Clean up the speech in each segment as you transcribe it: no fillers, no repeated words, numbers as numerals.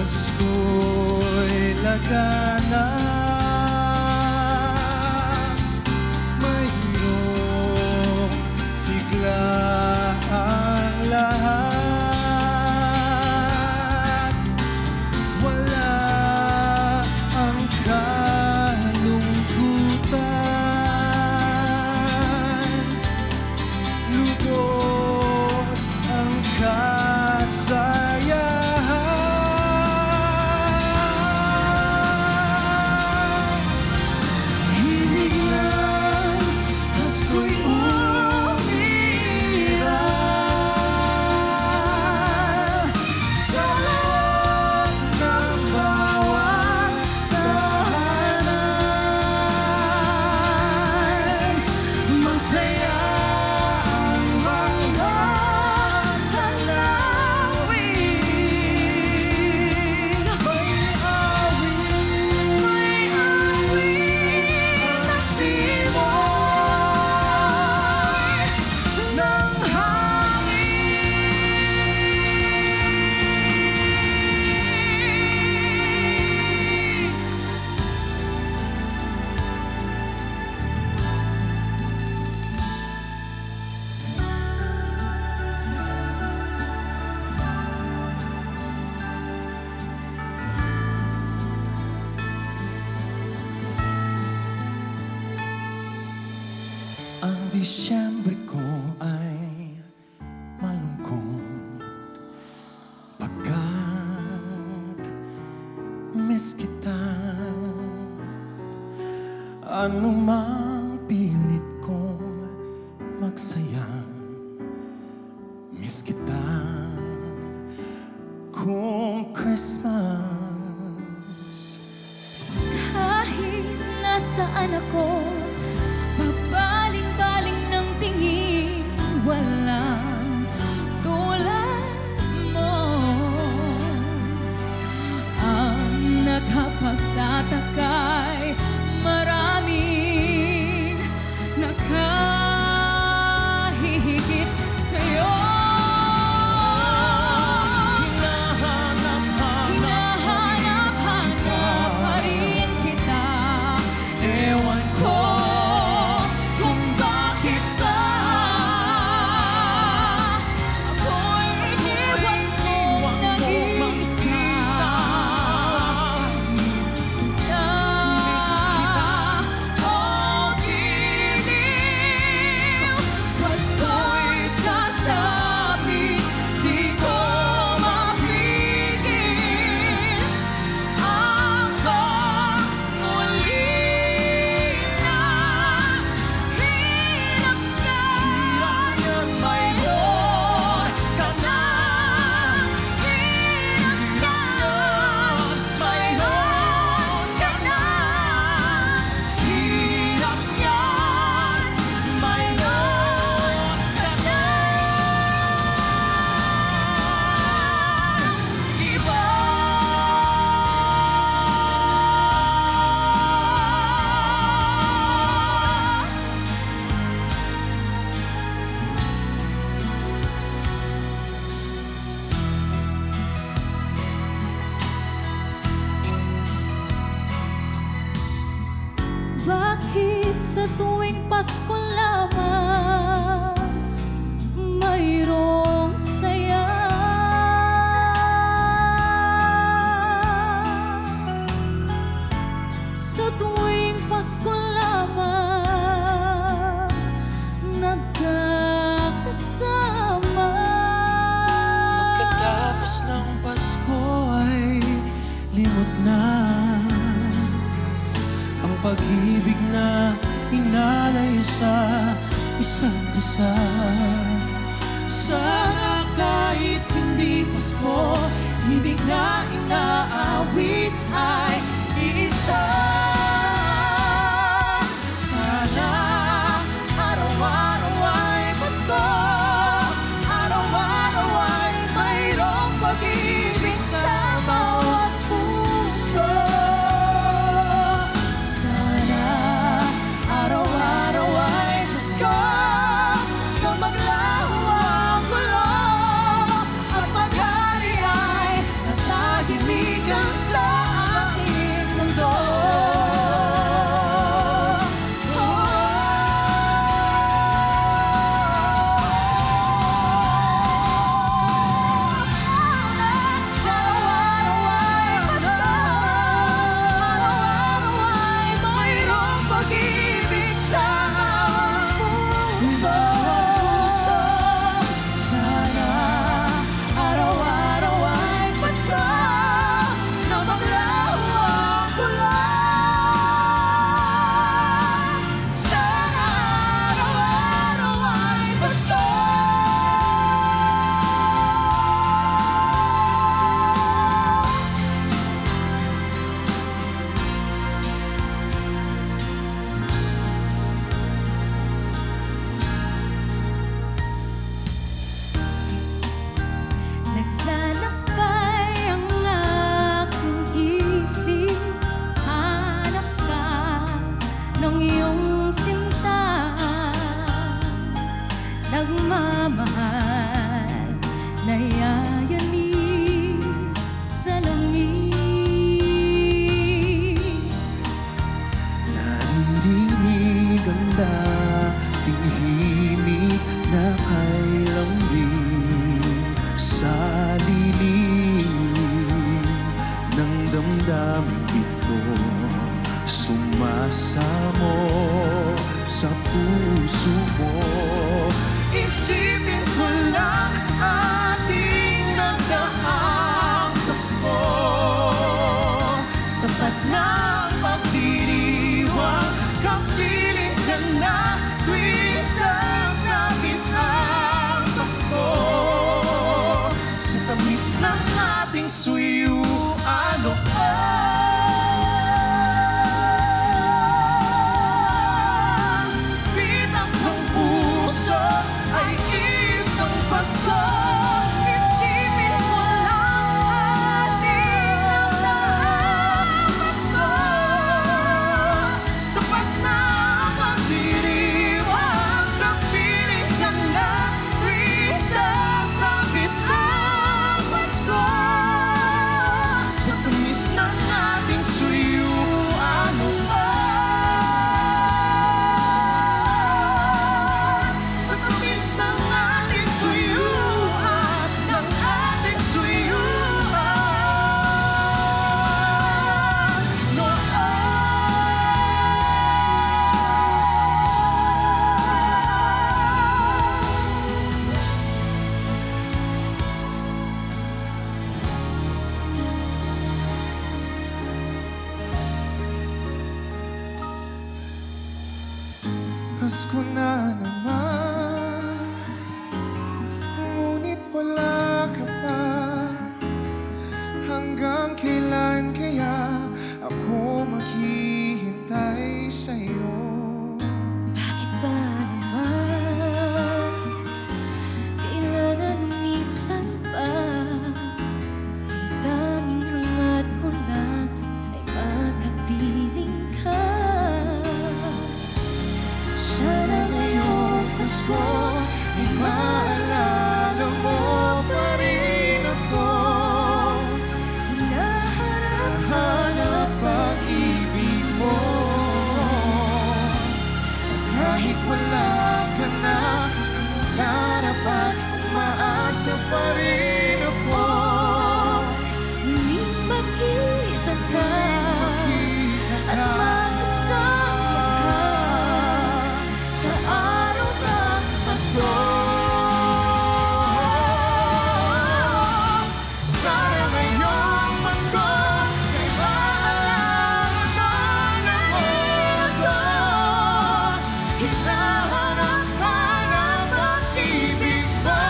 Pasko'y lagana, mayroong sigla ang lahat. Wala ang kalungkutan, lubos ang kasayahan. Ang Disyembre ko ay malungkot pagkat miss kita. Ano mang pilit kong magsaya, miss kita. Kung Christmas, kahit nasaan ako, pabaling-baling ng tingin, walang tulad mo. Ang nakapagtatakay, maraming nakahihigit sa'yo. Hinahanap-hanap pa rin kita. Ewan ko kung bakit ba ako'y iniwan mong nag-iisa. Miss kita, oh giliw. Pasko'y sasabit, di ko mapigil ang pag-ulila. Hirap yan, mayroon ka na. Hirap yan, mayroon ka na. Hirap yan, mayroon ka na. Iba. Bakit sa tuwing Pasko lamang mayroong saya? Sa tuwing Pasko lamang nagkakasama. pagkatapos ng Pasko ay limot na ang pag-ibig na inalay sa isa't isa. Sana kahit hindi Pasko, ibig na inaawit ay iisa. Sana araw-araw ay Pasko, araw-araw ay mayroong pag-ibig sa bawat puso. Sana araw-araw ay Pasko, na maglaho ang gulo at maghari ang Pasko na naman, ngunit wala ka pa. Hanggang kailan kaya ako maghihintay sa'yo? Bakit ba naman kailangan minsan pa? Ang tanging hangad ko lang ay makapiling ka. Sana ngayong Pasko ay maalala mo pa rin ako. Hanap pag-ibig mo. At kahit wala ka na, ang harapan, umaasa pa rin ako. Muling makita ka at makasama ka sa araw ng Pasko. Sana ngayong Pasko ay maalala mo ako. Hinahanap-hanap ang ibig mo.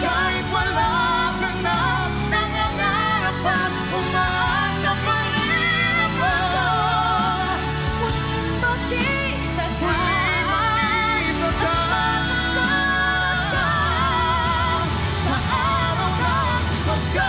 Kahit wala ka na, nangangarap at umaasa pa rin ako. Muling makita ka Muling makita ka sa araw ng Pasko.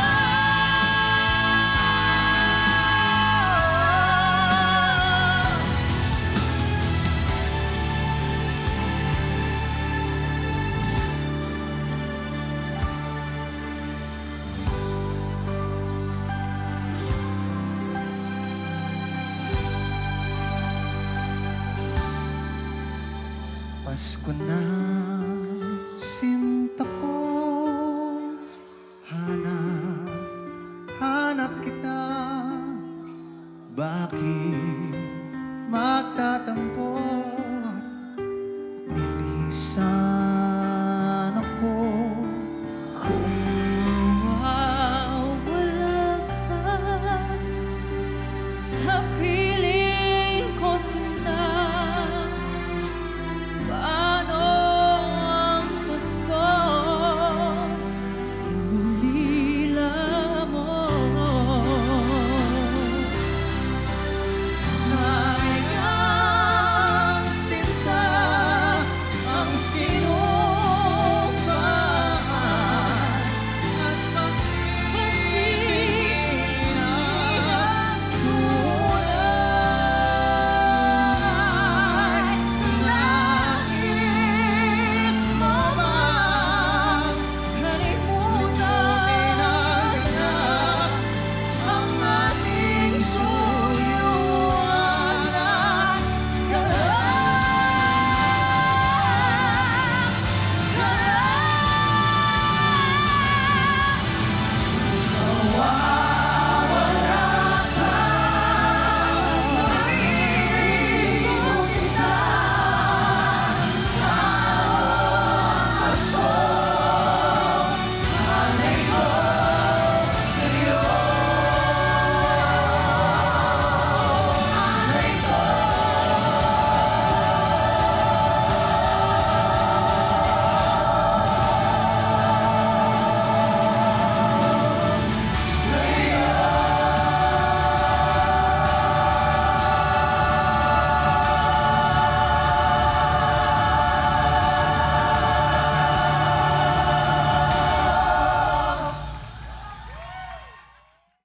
Pasko na, sinta ko. Hanap kita. Bakit